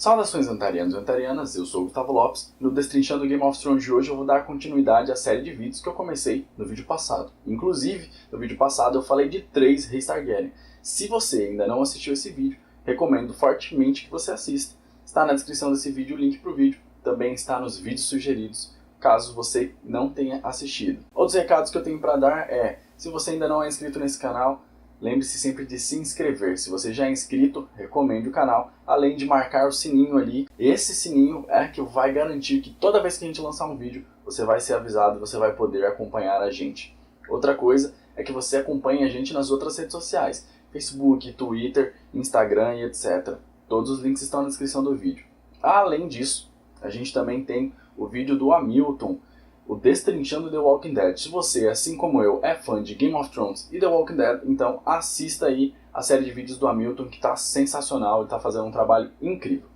Saudações Antarianos e Antarianas, eu sou o Gustavo Lopes e no Destrinchando Game of Thrones de hoje eu vou dar continuidade à série de vídeos que eu comecei no vídeo passado. Inclusive, no vídeo passado eu falei de 3 reis Targaryen. Se você ainda não assistiu esse vídeo, recomendo fortemente que você assista. Está na descrição desse vídeo o link para o vídeo, também está nos vídeos sugeridos, caso você não tenha assistido. Outros recados que eu tenho para dar é, se você ainda não é inscrito nesse canal, lembre-se sempre de se inscrever. Se você já é inscrito, recomende o canal, além de marcar o sininho ali. Esse sininho é que vai garantir que toda vez que a gente lançar um vídeo, você vai ser avisado, você vai poder acompanhar a gente. Outra coisa é que você acompanhe a gente nas outras redes sociais, Facebook, Twitter, Instagram e etc. Todos os links estão na descrição do vídeo. Além disso, a gente também tem o vídeo do Hamilton, o Destrinchando The Walking Dead. Se você, assim como eu, é fã de Game of Thrones e The Walking Dead, então assista aí a série de vídeos do Hamilton, que está sensacional e está fazendo um trabalho incrível.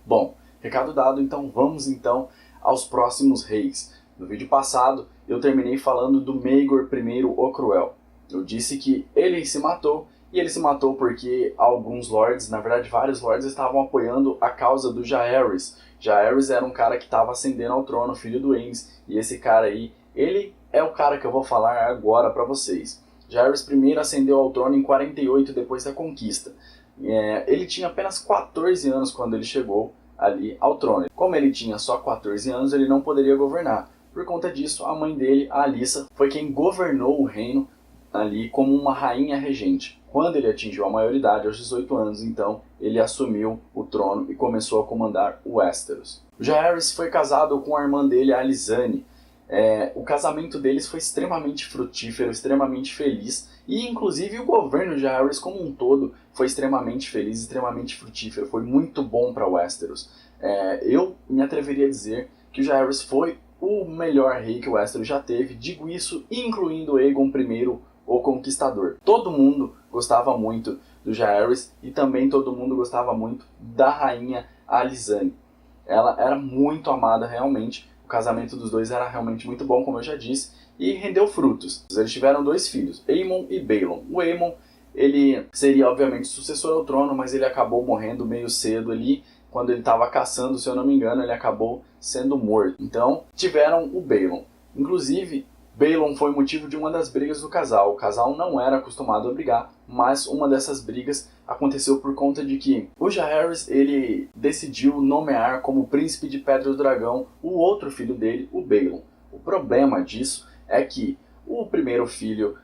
Bom, recado dado, então vamos aos próximos reis. No vídeo passado eu terminei falando do Maegor I o Cruel. Eu disse que ele se matou, e ele se matou porque alguns lords, na verdade vários lords, estavam apoiando a causa do Jaehaerys. Jaehaerys era um cara que estava ascendendo ao trono, filho do Aemys, e esse cara aí, ele é o cara que eu vou falar agora para vocês. Jaehaerys I ascendeu ao trono em 48 depois da conquista. Ele tinha apenas 14 anos quando ele chegou ali ao trono. Como ele tinha só 14 anos, ele não poderia governar. Por conta disso, a mãe dele, a Alyssa, foi quem governou o reino ali como uma rainha regente. Quando ele atingiu a maioridade, aos 18 anos, então, ele assumiu o trono e começou a comandar o Westeros. O Jaehaerys foi casado com a irmã dele, a Alysanne. O casamento deles foi extremamente frutífero, extremamente feliz, e inclusive o governo de Jaehaerys como um todo foi extremamente feliz, extremamente frutífero, foi muito bom para Westeros. Eu me atreveria a dizer que o Jaehaerys foi o melhor rei que o Westeros já teve, digo isso incluindo Aegon I, o Conquistador. Todo mundo gostava muito do Jaehaerys e também todo mundo gostava muito da rainha Alysanne. Ela era muito amada realmente, o casamento dos dois era realmente muito bom, como eu já disse, e rendeu frutos. Eles tiveram 2 filhos, Aemon e Balon. O Aemon, ele seria obviamente sucessor ao trono, mas ele acabou morrendo meio cedo ali, quando ele estava caçando, se eu não me engano, ele acabou sendo morto. Então, tiveram o Balon. Inclusive, Balon foi motivo de uma das brigas do casal. O casal não era acostumado a brigar, mas uma dessas brigas aconteceu por conta de que o Jaehaerys, ele decidiu nomear como príncipe de Pedra do Dragão o outro filho dele, o Balon. O problema disso é que o primeiro filho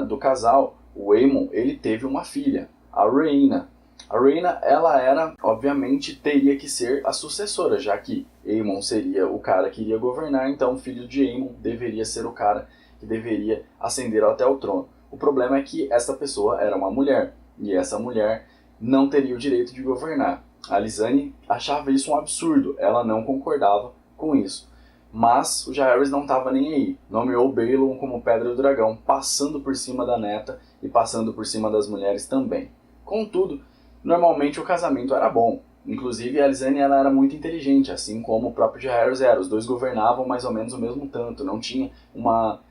do casal, o Aemon, ele teve uma filha, a Rhaena. A Rhaena, ela era, obviamente, teria que ser a sucessora, já que Aemon seria o cara que iria governar, então o filho de Aemon deveria ser o cara que deveria ascender até o trono. O problema é que essa pessoa era uma mulher, e essa mulher não teria o direito de governar. A Alysanne achava isso um absurdo, ela não concordava com isso. Mas o Jaehaerys não estava nem aí, nomeou Balon como Pedra do Dragão, passando por cima da neta e passando por cima das mulheres também. Contudo, normalmente o casamento era bom. Inclusive a Alysanne, ela era muito inteligente, assim como o próprio Jaehaerys era. Os dois governavam mais ou menos o mesmo tanto, não tinha uma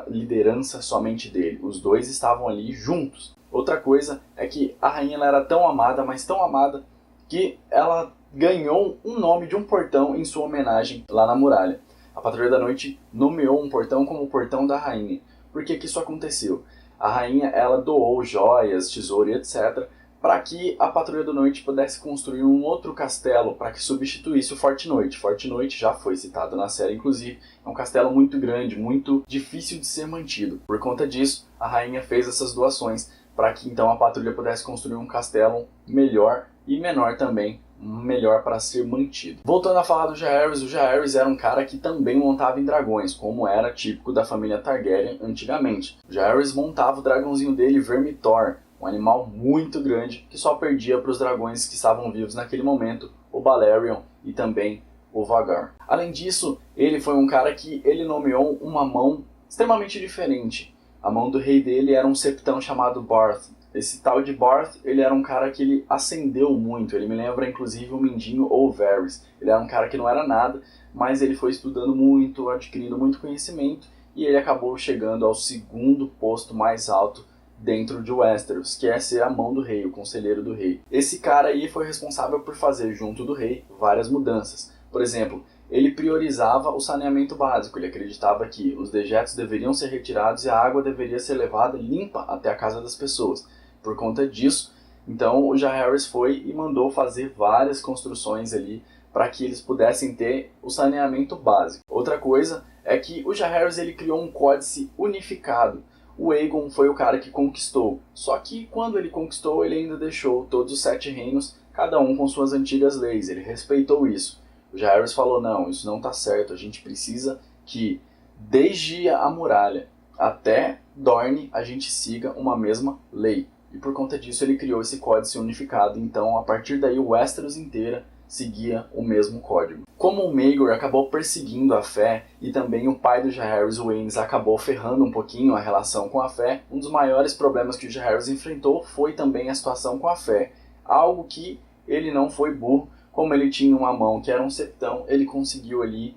liderança somente dele. Os dois estavam ali juntos. Outra coisa é que a rainha, ela era tão amada, mas tão amada, que ela ganhou um nome de um portão em sua homenagem lá na muralha. A Patrulha da Noite nomeou um portão como o Portão da Rainha. Por que isso aconteceu? A rainha, ela doou joias, tesouro e etc. para que a Patrulha da Noite pudesse construir um outro castelo para que substituísse o Forte Noite. Forte Noite já foi citado na série, inclusive, é um castelo muito grande, muito difícil de ser mantido. Por conta disso, a rainha fez essas doações para que então a patrulha pudesse construir um castelo melhor e menor também, melhor para ser mantido. Voltando a falar do Jaehaerys, o Jaehaerys era um cara que também montava em dragões, como era típico da família Targaryen antigamente. O Jaehaerys montava o dragãozinho dele, Vermithor, um animal muito grande que só perdia para os dragões que estavam vivos naquele momento, o Balerion e também o Vhagar. Além disso, ele foi um cara que ele nomeou uma mão extremamente diferente. A mão do rei dele era um septão chamado Barth. Esse tal de Barth, ele era um cara que ele ascendeu muito. Ele me lembra inclusive o Mindinho ou o Varys. Ele era um cara que não era nada, mas ele foi estudando muito, adquirindo muito conhecimento, e ele acabou chegando ao 2º posto mais alto dentro de Westeros, que é ser a mão do rei, o conselheiro do rei. Esse cara aí foi responsável por fazer, junto do rei, várias mudanças. Por exemplo, ele priorizava o saneamento básico, ele acreditava que os dejetos deveriam ser retirados e a água deveria ser levada limpa até a casa das pessoas. Por conta disso, então o Jaehaerys foi e mandou fazer várias construções ali para que eles pudessem ter o saneamento básico. Outra coisa é que o Jaehaerys ele criou um códice unificado. O Aegon foi o cara que conquistou, só que quando ele conquistou ele ainda deixou todos os 7 reinos, cada um com suas antigas leis, ele respeitou isso. O Jaehaerys falou, não, isso não está certo, a gente precisa que desde a muralha até Dorne a gente siga uma mesma lei. E por conta disso ele criou esse códice unificado, então a partir daí o Westeros inteira seguia o mesmo código. Como o Maegor acabou perseguindo a fé e também o pai do Jaehaerys, o Aenys, acabou ferrando um pouquinho a relação com a fé, um dos maiores problemas que o Jaehaerys enfrentou foi também a situação com a fé. Algo que ele não foi burro, como ele tinha uma mão que era um septão, ele conseguiu ali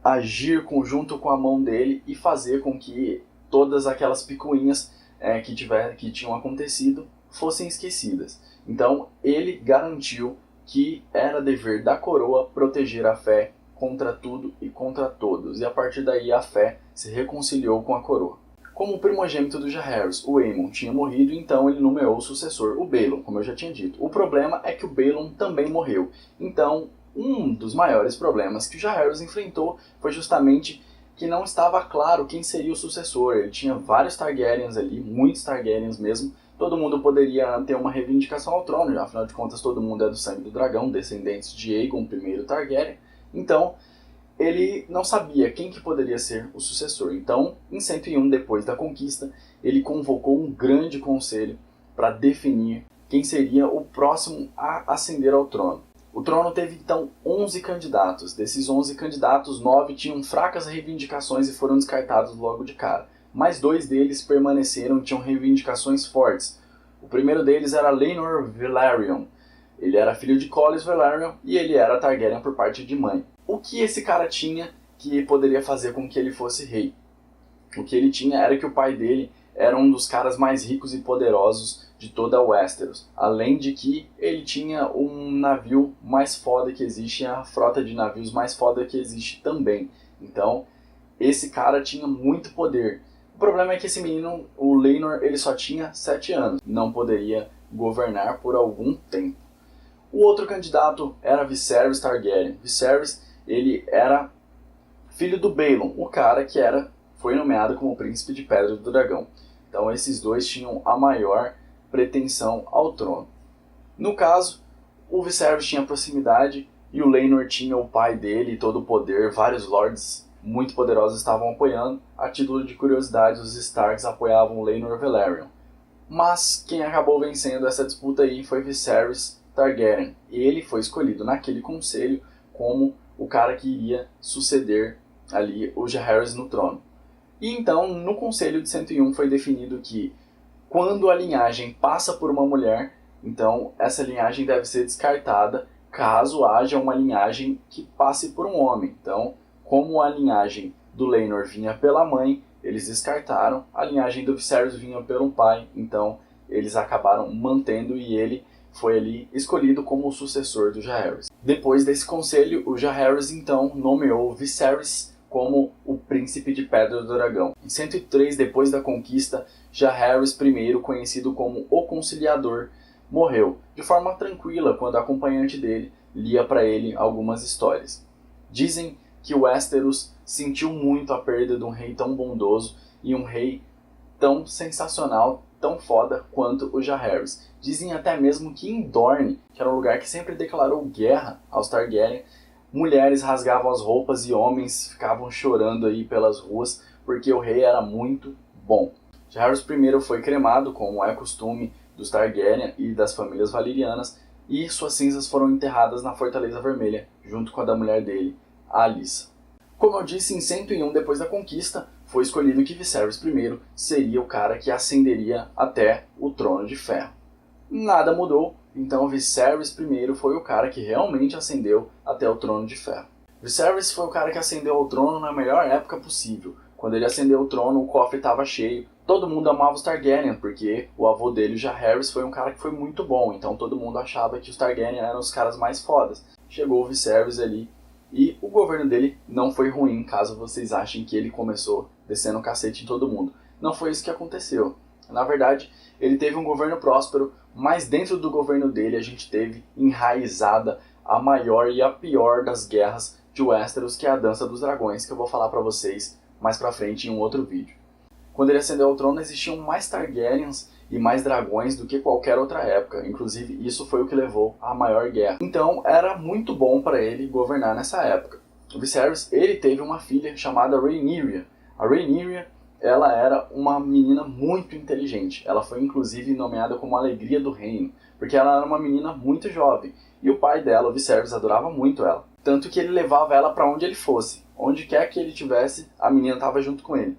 agir junto com a mão dele e fazer com que todas aquelas picuinhas que tinham acontecido fossem esquecidas. Então ele garantiu que era dever da coroa proteger a fé contra tudo e contra todos, e a partir daí a fé se reconciliou com a coroa. Como o primogênito do Jaehaerys, o Aemon, tinha morrido, então ele nomeou o sucessor, o Baelon, como eu já tinha dito. O problema é que o Baelon também morreu. Então, um dos maiores problemas que o Jaehaerys enfrentou foi justamente que não estava claro quem seria o sucessor. Ele tinha vários Targaryens ali, muitos Targaryens mesmo. Todo mundo poderia ter uma reivindicação ao trono, afinal de contas todo mundo é do sangue do dragão, descendentes de Aegon I Targaryen. Então, ele não sabia quem que poderia ser o sucessor. Então, em 101, depois da conquista, ele convocou um grande conselho para definir quem seria o próximo a ascender ao trono. O trono teve, então, 11 candidatos. Desses 11 candidatos, 9 tinham fracas reivindicações e foram descartados logo de cara. Mas 2 deles permaneceram e tinham reivindicações fortes. O primeiro deles era Laenor Velaryon. Ele era filho de Corlys Velaryon e ele era Targaryen por parte de mãe. O que esse cara tinha que poderia fazer com que ele fosse rei? O que ele tinha era que o pai dele era um dos caras mais ricos e poderosos de toda Westeros. Além de que ele tinha um navio mais foda que existe, a frota de navios mais foda que existe também. Então, esse cara tinha muito poder. O problema é que esse menino, o Laenor, ele só tinha 7 anos. Não poderia governar por algum tempo. O outro candidato era Viserys Targaryen. Viserys, ele era filho do Baelon, o cara que foi nomeado como príncipe de Pedra do Dragão. Então esses dois tinham a maior pretensão ao trono. No caso, o Viserys tinha proximidade e o Laenor tinha o pai dele, todo o poder, vários lords muito poderosos estavam apoiando. A título de curiosidade, os Starks apoiavam o Laenor Velaryon. Mas quem acabou vencendo essa disputa aí foi Viserys Targaryen. Ele foi escolhido naquele conselho como o cara que iria suceder ali o Jaehaerys no trono. E então, no Conselho de 101 foi definido que quando a linhagem passa por uma mulher, então essa linhagem deve ser descartada caso haja uma linhagem que passe por um homem. Então, como a linhagem do Laenor vinha pela mãe, eles descartaram, a linhagem do Viserys vinha pelo pai, então eles acabaram mantendo e ele foi ali escolhido como o sucessor do Jaehaerys. Depois desse conselho, o Jaehaerys então nomeou Viserys como o príncipe de Pedra do Dragão. Em 103, depois da conquista, Jaehaerys I, conhecido como o Conciliador, morreu de forma tranquila quando a acompanhante dele lia para ele algumas histórias. Dizem que Westeros sentiu muito a perda de um rei tão bondoso e um rei tão sensacional, tão foda quanto o Jaehaerys. Dizem até mesmo que em Dorne, que era um lugar que sempre declarou guerra aos Targaryen, mulheres rasgavam as roupas e homens ficavam chorando aí pelas ruas porque o rei era muito bom. Jaehaerys I foi cremado, como é costume dos Targaryen e das famílias valerianas, e suas cinzas foram enterradas na Fortaleza Vermelha, junto com a da mulher dele, a Alyssa. Como eu disse, em 101, depois da conquista, foi escolhido que Viserys I seria o cara que ascenderia até o Trono de Ferro. Nada mudou, então Viserys I foi o cara que realmente ascendeu até o Trono de Ferro. Viserys foi o cara que ascendeu ao trono na melhor época possível. Quando ele ascendeu ao trono, o cofre estava cheio, Todo mundo amava os Targaryen, porque o avô dele, o Jaehaerys, foi um cara que foi muito bom, então todo mundo achava que os Targaryen eram os caras mais fodas. Chegou o Viserys ali, e o governo dele não foi ruim, caso vocês achem que ele começou descendo o cacete em todo mundo. Não foi isso que aconteceu. Na verdade, ele teve um governo próspero, mas dentro do governo dele a gente teve enraizada a maior e a pior das guerras de Westeros, que é a Dança dos Dragões, que eu vou falar pra vocês mais pra frente em um outro vídeo. Quando ele ascendeu ao trono, existiam mais Targaryens e mais dragões do que qualquer outra época. Inclusive, isso foi o que levou à maior guerra. Então, era muito bom para ele governar nessa época. O Viserys, ele teve uma filha chamada Rhaenyra. A Rhaenyra, ela era uma menina muito inteligente. Ela foi, inclusive, nomeada como a Alegria do Reino, porque ela era uma menina muito jovem. E o pai dela, o Viserys, adorava muito ela. Tanto que ele levava ela para onde ele fosse. Onde quer que ele tivesse, a menina estava junto com ele.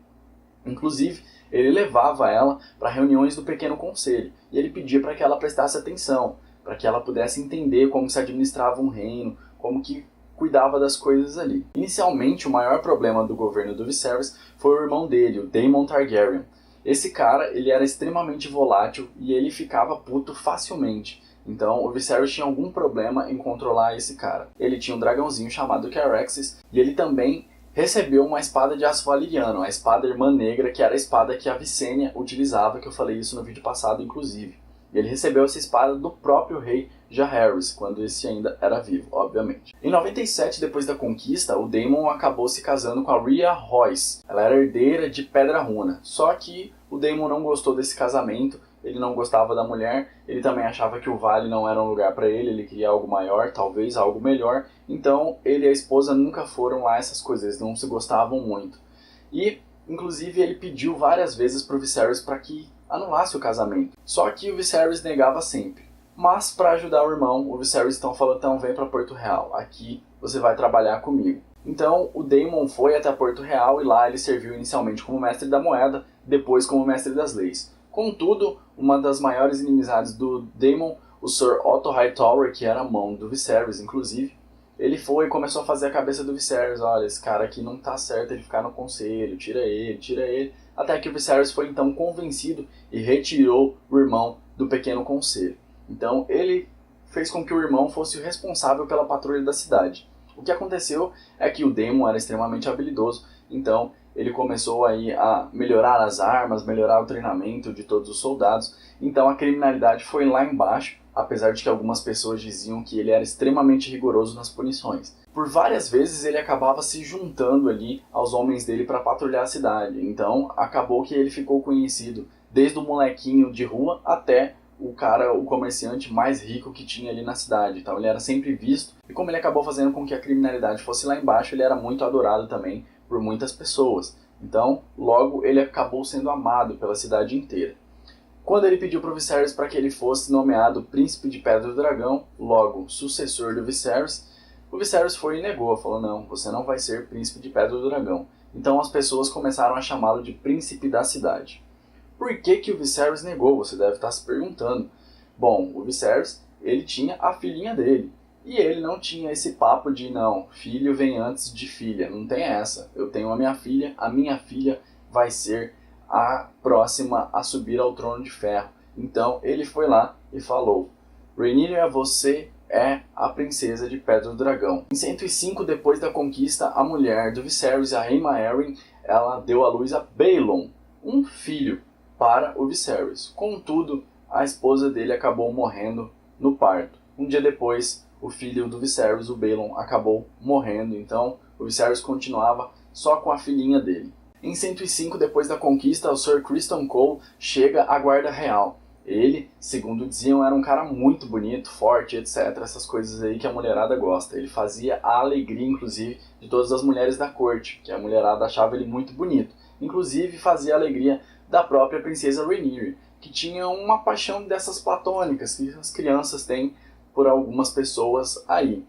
Inclusive, ele levava ela para reuniões do Pequeno Conselho, e ele pedia para que ela prestasse atenção, para que ela pudesse entender como se administrava um reino, como que cuidava das coisas ali. Inicialmente, o maior problema do governo do Viserys foi o irmão dele, o Daemon Targaryen. Esse cara, ele era extremamente volátil e ele ficava puto facilmente. Então, o Viserys tinha algum problema em controlar esse cara. Ele tinha um dragãozinho chamado Caraxes, e ele também recebeu uma espada de aço valeriano, a espada Irmã Negra, que era a espada que a Visenya utilizava, que eu falei isso no vídeo passado, inclusive. Ele recebeu essa espada do próprio rei Jaehaerys, quando esse ainda era vivo, obviamente. Em 97, depois da conquista, o Daemon acabou se casando com a Rhea Royce. Ela era herdeira de Pedra Runa. Só que o Daemon não gostou desse casamento, ele não gostava da mulher, ele também achava que o Vale não era um lugar para ele queria algo maior, talvez algo melhor. Então ele e a esposa nunca foram lá essas coisas, eles não se gostavam muito. E, inclusive, ele pediu várias vezes para o Viserys para que anulasse o casamento. Só que o Viserys negava sempre. Mas, para ajudar o irmão, o Viserys então falou, então vem para Porto Real, aqui você vai trabalhar comigo. Então o Daemon foi até Porto Real e lá ele serviu inicialmente como mestre da moeda, depois como mestre das leis. Contudo, uma das maiores inimizades do Daemon, o Sir Otto Hightower, que era a mão do Viserys, inclusive, ele foi e começou a fazer a cabeça do Viserys, olha, esse cara aqui não tá certo ele ficar no conselho, tira ele, até que o Viserys foi então convencido e retirou o irmão do pequeno conselho. Então ele fez com que o irmão fosse o responsável pela patrulha da cidade. O que aconteceu é que o Daemon era extremamente habilidoso, então ele começou aí a melhorar as armas, melhorar o treinamento de todos os soldados, então a criminalidade foi lá embaixo, apesar de que algumas pessoas diziam que ele era extremamente rigoroso nas punições. Por várias vezes ele acabava se juntando ali aos homens dele para patrulhar a cidade, então acabou que ele ficou conhecido desde o molequinho de rua até o comerciante mais rico que tinha ali na cidade. Então ele era sempre visto, e como ele acabou fazendo com que a criminalidade fosse lá embaixo, ele era muito adorado também por muitas pessoas. Então, logo ele acabou sendo amado pela cidade inteira. Quando ele pediu para o Viserys para que ele fosse nomeado Príncipe de Pedra do Dragão, logo sucessor do Viserys, o Viserys foi e negou, falou, não, você não vai ser Príncipe de Pedra do Dragão. Então as pessoas começaram a chamá-lo de Príncipe da Cidade. Por que o Viserys negou? Você deve estar se perguntando. Bom, o Viserys, ele tinha a filhinha dele. E ele não tinha esse papo de, não, filho vem antes de filha. Não tem essa. Eu tenho a minha filha vai ser a próxima a subir ao trono de ferro. Então ele foi lá e falou, Rhaenyra, você é a princesa de Pedra do Dragão. Em 105, depois da conquista, a mulher do Viserys, a Aemma, ela deu à luz a Baelon, um filho para o Viserys. Contudo, a esposa dele acabou morrendo no parto. Um dia depois, o filho do Viserys, o Baelon, acabou morrendo, então o Viserys continuava só com a filhinha dele. Em 105, depois da conquista, o Sir Criston Cole chega à Guarda Real. Ele, segundo diziam, era um cara muito bonito, forte, etc. Essas coisas aí que a mulherada gosta. Ele fazia a alegria, inclusive, de todas as mulheres da corte, que a mulherada achava ele muito bonito. Inclusive, fazia a alegria da própria princesa Rhaenyra, que tinha uma paixão dessas platônicas que as crianças têm por algumas pessoas aí.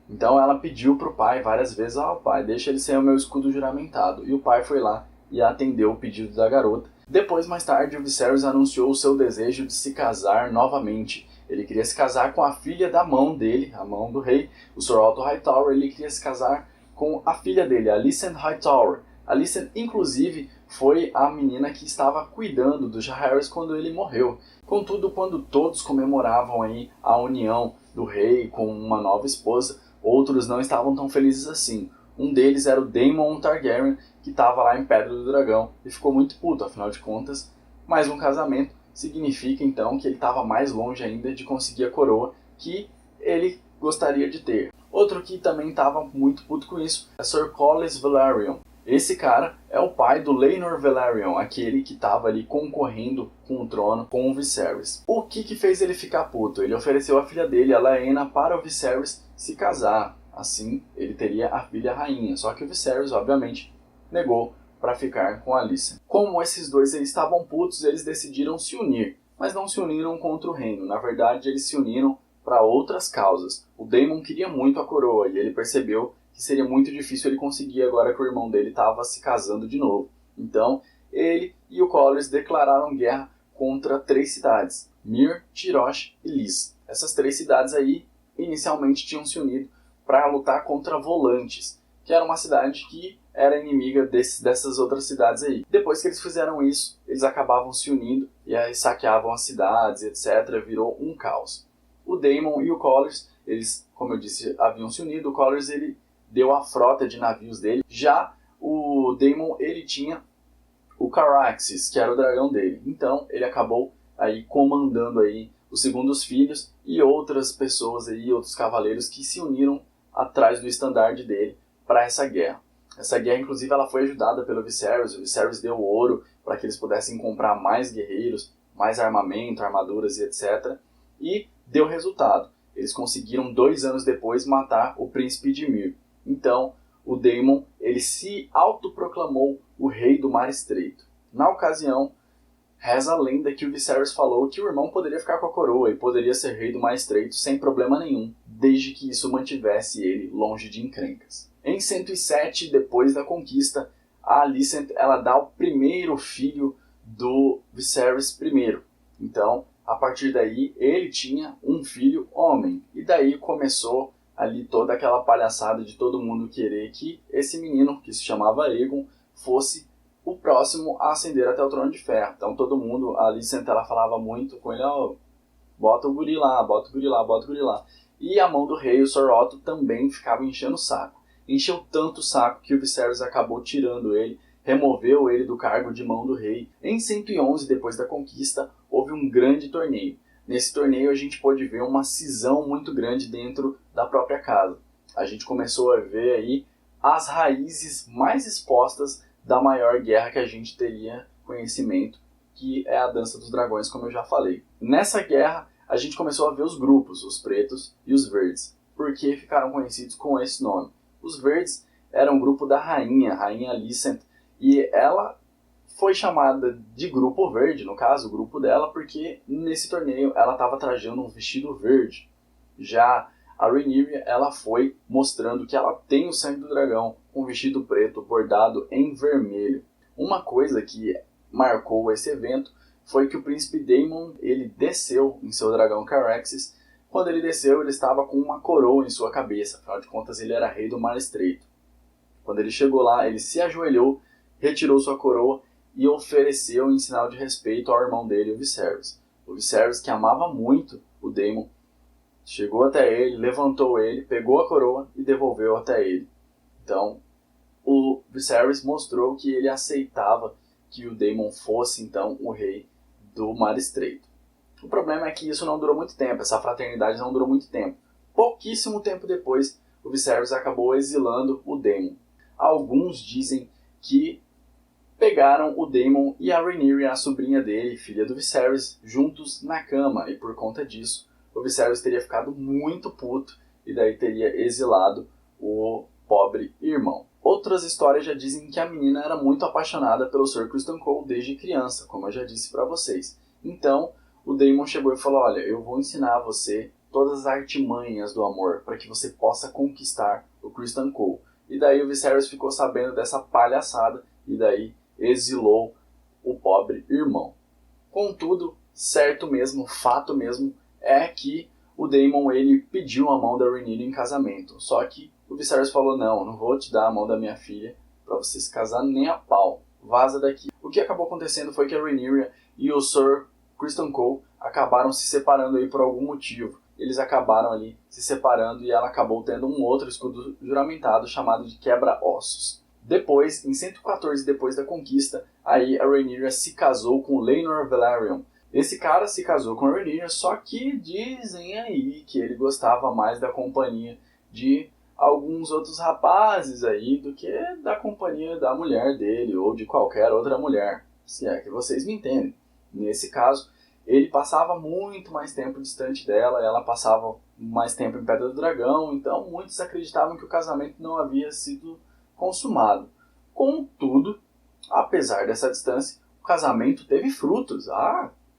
Então ela pediu para o pai várias vezes, pai, deixa ele ser o meu escudo juramentado. E o pai foi lá e atendeu o pedido da garota. Depois, mais tarde, o Viserys anunciou o seu desejo de se casar novamente. Ele queria se casar com a filha da mão dele, a mão do rei, o Sir Otto Hightower. Ele queria se casar com a filha dele, Alicent Hightower. Alicent, inclusive, foi a menina que estava cuidando do Jaehaerys quando ele morreu. Contudo, quando todos comemoravam aí a união do rei com uma nova esposa, outros não estavam tão felizes assim. Um deles era o Daemon Targaryen, que estava lá em Pedra do Dragão e ficou muito puto, afinal de contas, mais um casamento significa então que ele estava mais longe ainda de conseguir a coroa que ele gostaria de ter. Outro que também estava muito puto com isso é Sir Corlys Velaryon. Esse cara é o pai do Laenor Velaryon, aquele que estava ali concorrendo com o trono com o Viserys. O que fez ele ficar puto? Ele ofereceu a filha dele, a Laena, para o Viserys se casar. Assim, ele teria a filha rainha. Só que o Viserys, obviamente, negou para ficar com a Alicent. Como esses dois eles estavam putos, eles decidiram se unir. Mas não se uniram contra o reino. Na verdade, eles se uniram para outras causas. O Daemon queria muito a coroa e ele percebeu que seria muito difícil ele conseguir agora que o irmão dele estava se casando de novo. Então, ele e o Corlys declararam guerra contra 3 cidades, Myr, Tyrosh e Lys. Essas 3 cidades aí, inicialmente, tinham se unido para lutar contra Volantis, que era uma cidade que era inimiga dessas outras cidades aí. Depois que eles fizeram isso, eles acabavam se unindo e aí saqueavam as cidades, etc. Virou um caos. O Daemon e o Corlys, eles, como eu disse, haviam se unido. O Corlys, ele deu a frota de navios dele. Já o Daemon, ele tinha o Caraxes, que era o dragão dele. Então, ele acabou aí comandando aí os segundos filhos e outras pessoas aí, outros cavaleiros que se uniram atrás do estandarte dele para essa guerra. Essa guerra, inclusive, ela foi ajudada pelo Viserys. O Viserys deu ouro para que eles pudessem comprar mais guerreiros, mais armamento, armaduras e etc. E deu resultado. Eles conseguiram 2 anos depois matar o príncipe de Myr. Então, o Daemon, ele se autoproclamou o rei do Mar Estreito. Na ocasião, reza a lenda que o Viserys falou que o irmão poderia ficar com a coroa e poderia ser rei do Mar Estreito sem problema nenhum, desde que isso mantivesse ele longe de encrencas. Em 107, depois da conquista, a Alicent ela dá o primeiro filho do Viserys primeiro. Então, a partir daí, ele tinha um filho homem. E daí começou ali toda aquela palhaçada de todo mundo querer que esse menino, que se chamava Aegon, fosse o próximo a ascender até o Trono de Ferro. Então todo mundo, a Alicent, ela falava muito com ele, bota o guri lá, bota o guri lá, bota o guri lá. E a mão do rei, o Sir Otto, também ficava enchendo o saco. Encheu tanto o saco que o Viserys acabou tirando ele, removeu ele do cargo de mão do rei. Em 111, depois da conquista, houve um grande torneio. Nesse torneio a gente pôde ver uma cisão muito grande dentro da própria casa. A gente começou a ver aí as raízes mais expostas da maior guerra que a gente teria conhecimento, que é a Dança dos Dragões, como eu já falei. Nessa guerra a gente começou a ver os grupos, os pretos e os verdes, porque ficaram conhecidos com esse nome. Os verdes eram um grupo da rainha, Rainha Alicent, e ela foi chamada de Grupo Verde, no caso, o grupo dela, porque nesse torneio ela estava trajando um vestido verde. Já a Rhaenyra, ela foi mostrando que ela tem o sangue do dragão, com um vestido preto bordado em vermelho. Uma coisa que marcou esse evento foi que o príncipe Daemon, ele desceu em seu dragão Caraxes. Quando ele desceu, ele estava com uma coroa em sua cabeça, afinal de contas ele era rei do Mar Estreito. Quando ele chegou lá, ele se ajoelhou, retirou sua coroa e ofereceu em sinal de respeito ao irmão dele, o Viserys. O Viserys, que amava muito o Daemon, chegou até ele, levantou ele, pegou a coroa e devolveu até ele. Então, o Viserys mostrou que ele aceitava que o Daemon fosse, então, o rei do Mar Estreito. O problema é que isso não durou muito tempo, essa fraternidade não durou muito tempo. Pouquíssimo tempo depois, o Viserys acabou exilando o Daemon. Alguns dizem que pegaram o Daemon e a Rhaenyra, a sobrinha dele, filha do Viserys, juntos na cama, e por conta disso, o Viserys teria ficado muito puto e daí teria exilado o pobre irmão. Outras histórias já dizem que a menina era muito apaixonada pelo Sir Criston Cole desde criança, como eu já disse para vocês. Então, o Daemon chegou e falou, olha, eu vou ensinar a você todas as artimanhas do amor para que você possa conquistar o Criston Cole. E daí o Viserys ficou sabendo dessa palhaçada e daí exilou o pobre irmão. Contudo, certo mesmo, fato mesmo, é que o Daemon ele pediu a mão da Rhaenyra em casamento. Só que o Viserys falou, não vou te dar a mão da minha filha para você se casar nem a pau. vaza daqui. O que acabou acontecendo foi que a Rhaenyra e o Sir Criston Cole acabaram se separando aí por algum motivo. Eles acabaram ali se separando e ela acabou tendo um outro escudo juramentado chamado de Quebra-Ossos. Depois, em 114 depois da conquista, aí a Rhaenyra se casou com Laenor Velaryon. Esse cara se casou com a Rhaenyra, só que dizem aí que ele gostava mais da companhia de alguns outros rapazes aí do que da companhia da mulher dele ou de qualquer outra mulher, se é que vocês me entendem. Nesse caso, ele passava muito mais tempo distante dela, ela passava mais tempo em Pedra do Dragão, então muitos acreditavam que o casamento não havia sido consumado. Contudo, apesar dessa distância, o casamento teve frutos.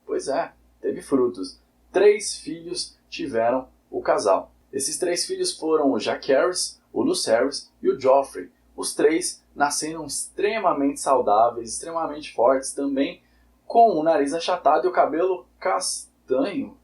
Pois é, teve frutos. 3 filhos tiveram o casal. Esses 3 filhos foram o Jacaerys, o Lucerys e o Joffrey. Os 3 nasceram extremamente saudáveis, extremamente fortes, também com o nariz achatado e o cabelo castanho.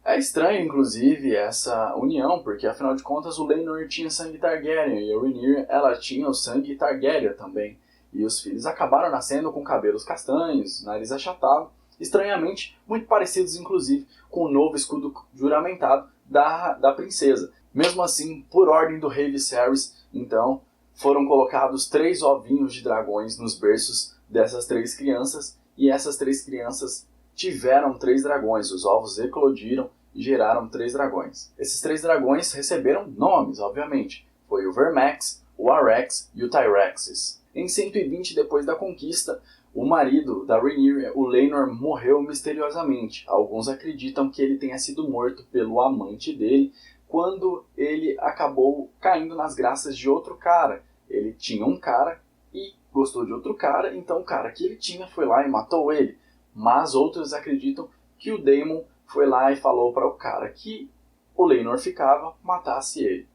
É estranho, inclusive, essa união, porque afinal de contas o Laenor tinha sangue Targaryen e a Rhaenyra ela tinha o sangue Targaryen também. E os filhos acabaram nascendo com cabelos castanhos, nariz achatado, estranhamente muito parecidos, inclusive, com o novo escudo juramentado da princesa. Mesmo assim, por ordem do rei Viserys, então, foram colocados 3 ovinhos de dragões nos berços dessas 3 crianças, e essas 3 crianças tiveram 3 dragões. Os ovos eclodiram e geraram 3 dragões. Esses 3 dragões receberam nomes, obviamente. Foi o Vermax, o Arrax e o Tyraxes. Em 120 depois da conquista, o marido da Rhaenyra, o Laenor, morreu misteriosamente. Alguns acreditam que ele tenha sido morto pelo amante dele quando ele acabou caindo nas graças de outro cara. Ele tinha um cara e gostou de outro cara, então o cara que ele tinha foi lá e matou ele. Mas outros acreditam que o Daemon foi lá e falou para o cara que o Laenor ficava, matasse ele.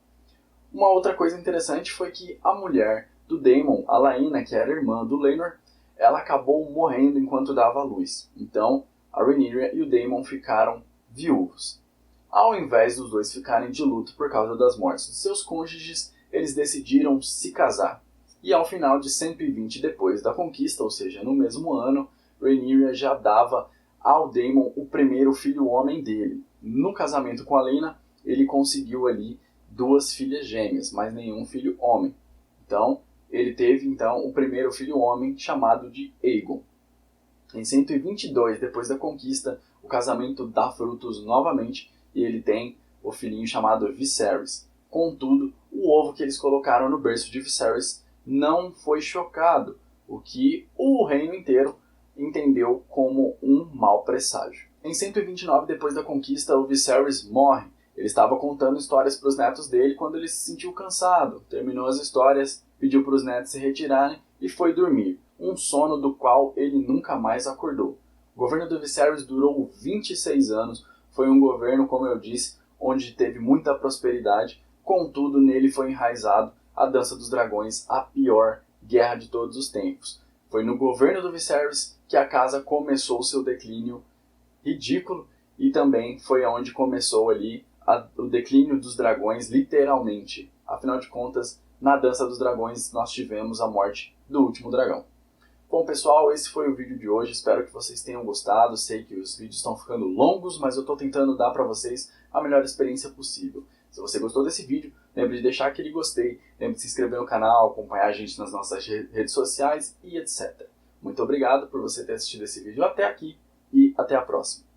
Uma outra coisa interessante foi que a mulher do Daemon, a Laena, que era irmã do Laenor, ela acabou morrendo enquanto dava à luz. Então, a Rhaenyra e o Daemon ficaram viúvos. Ao invés dos dois ficarem de luto por causa das mortes de seus cônjuges, eles decidiram se casar. E ao final de 120 depois da conquista, ou seja, no mesmo ano, Rhaenyra já dava ao Daemon o primeiro filho homem dele. No casamento com a Laena, ele conseguiu ali 2 filhas gêmeas, mas nenhum filho homem. Então, ele teve o primeiro filho homem, chamado de Aegon. Em 122 depois da conquista, o casamento dá frutos novamente e ele tem o filhinho chamado Viserys. Contudo, o ovo que eles colocaram no berço de Viserys não foi chocado, o que o reino inteiro entendeu como um mau presságio. Em 129 depois da conquista, o Viserys morre. Ele estava contando histórias para os netos dele quando ele se sentiu cansado. Terminou as histórias, pediu para os netos se retirarem e foi dormir. Um sono do qual ele nunca mais acordou. O governo do Viserys durou 26 anos. Foi um governo, como eu disse, onde teve muita prosperidade. Contudo, nele foi enraizado a Dança dos Dragões, a pior guerra de todos os tempos. Foi no governo do Viserys que a casa começou o seu declínio ridículo e também foi onde começou ali o declínio dos dragões, literalmente. Afinal de contas, na Dança dos Dragões nós tivemos a morte do último dragão. Bom, pessoal, esse foi o vídeo de hoje. Espero que vocês tenham gostado. Sei que os vídeos estão ficando longos, mas eu estou tentando dar para vocês a melhor experiência possível. Se você gostou desse vídeo, lembre de deixar aquele gostei, lembre de se inscrever no canal, acompanhar a gente nas nossas redes sociais e etc. Muito obrigado por você ter assistido esse vídeo até aqui e até a próxima.